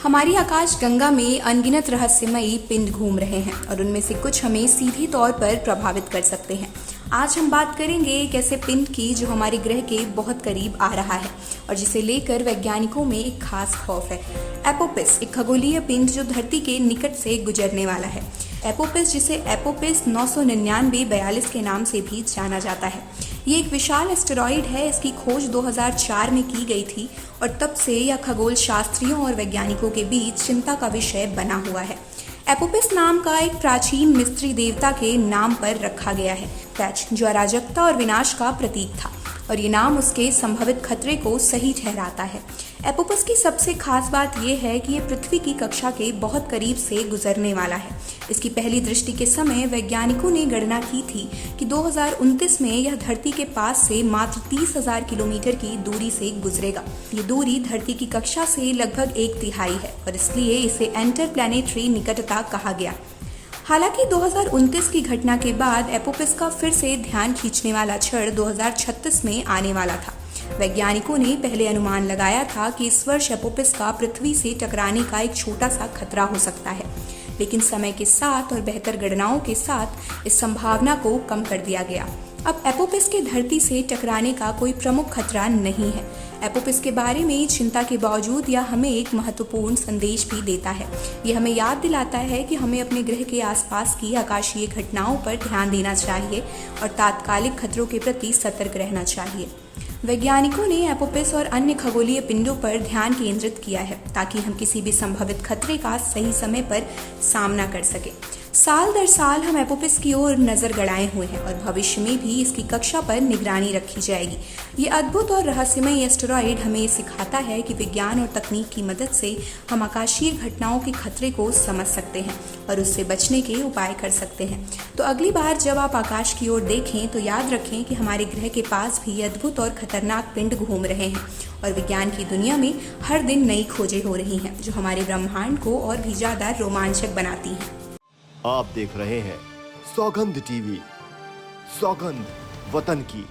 हमारी आकाश गंगा में अनगिनत रहस्यमयी पिंड घूम रहे हैं और उनमें से कुछ हमें सीधे तौर पर प्रभावित कर सकते हैं। आज हम बात करेंगे एक ऐसे पिंड की जो हमारे ग्रह के बहुत करीब आ रहा है और जिसे लेकर वैज्ञानिकों में एक खास खौफ है। एपोपिस एक खगोलीय पिंड जो धरती के निकट से गुजरने वाला है। एपोपिस, जिसे एपोपिस 999-42 के नाम से भी जाना जाता है, ये एक विशाल एस्टेरॉइड है। इसकी खोज 2004 में की गई थी और तब से यह खगोल शास्त्रियों और वैज्ञानिकों के बीच चिंता का विषय बना हुआ है। एपोपिस नाम का एक प्राचीन मिस्री देवता के नाम पर रखा गया है, पैच, जो अराजकता और विनाश का प्रतीक था, और ये नाम उसके संभावित खतरे को सही ठहराता है। एपोपिस की सबसे खास बात यह है कि यह पृथ्वी की कक्षा के बहुत करीब से गुजरने वाला है। इसकी पहली दृष्टि के समय वैज्ञानिकों ने गणना की थी कि 2029 में यह धरती के पास से मात्र 30,000 किलोमीटर की दूरी से गुजरेगा। ये दूरी धरती की कक्षा से लगभग 1/3 है और इसलिए इसे इंटरप्लैनेटरी निकटता कहा गया। हालांकि 2029 की घटना के बाद एपोपिस का फिर से ध्यान खींचने वाला क्षण 2036 में आने वाला था। वैज्ञानिकों ने पहले अनुमान लगाया था कि इस वर्ष एपोपिस का पृथ्वी से टकराने का एक छोटा सा खतरा हो सकता है, लेकिन समय के साथ और बेहतर गणनाओं के साथ इस संभावना को कम कर दिया गया। अब एपोपिस के धरती से टकराने का कोई प्रमुख खतरा नहीं है। एपोपिस के बारे में चिंता के बावजूद यह हमें एक महत्वपूर्ण संदेश भी देता है। यह हमें याद दिलाता है कि हमें अपने ग्रह के आसपास की आकाशीय घटनाओं पर ध्यान देना चाहिए और तात्कालिक खतरों के प्रति सतर्क रहना चाहिए। वैज्ञानिकों ने एपोपिस और अन्य खगोलीय पिंडों पर ध्यान केंद्रित किया है ताकि हम किसी भी संभावित खतरे का सही समय पर सामना कर सकें। साल दर साल हम एपोपिस की ओर नजर गड़ाए हुए हैं और भविष्य में भी इसकी कक्षा पर निगरानी रखी जाएगी। ये अद्भुत और रहस्यमय एस्टेरॉइड हमें सिखाता है कि विज्ञान और तकनीक की मदद से हम आकाशीय घटनाओं के खतरे को समझ सकते हैं और उससे बचने के उपाय कर सकते हैं। तो अगली बार जब आप आकाश की ओर देखें तो याद रखें कि हमारे ग्रह के पास भी अद्भुत और खतरनाक पिंड घूम रहे हैं और विज्ञान की दुनिया में हर दिन नई खोजें हो रही हैं जो हमारे ब्रह्मांड को और भी ज्यादा रोमांचक बनाती हैं। आप देख रहे हैं सौगंध टीवी, सौगंध वतन की।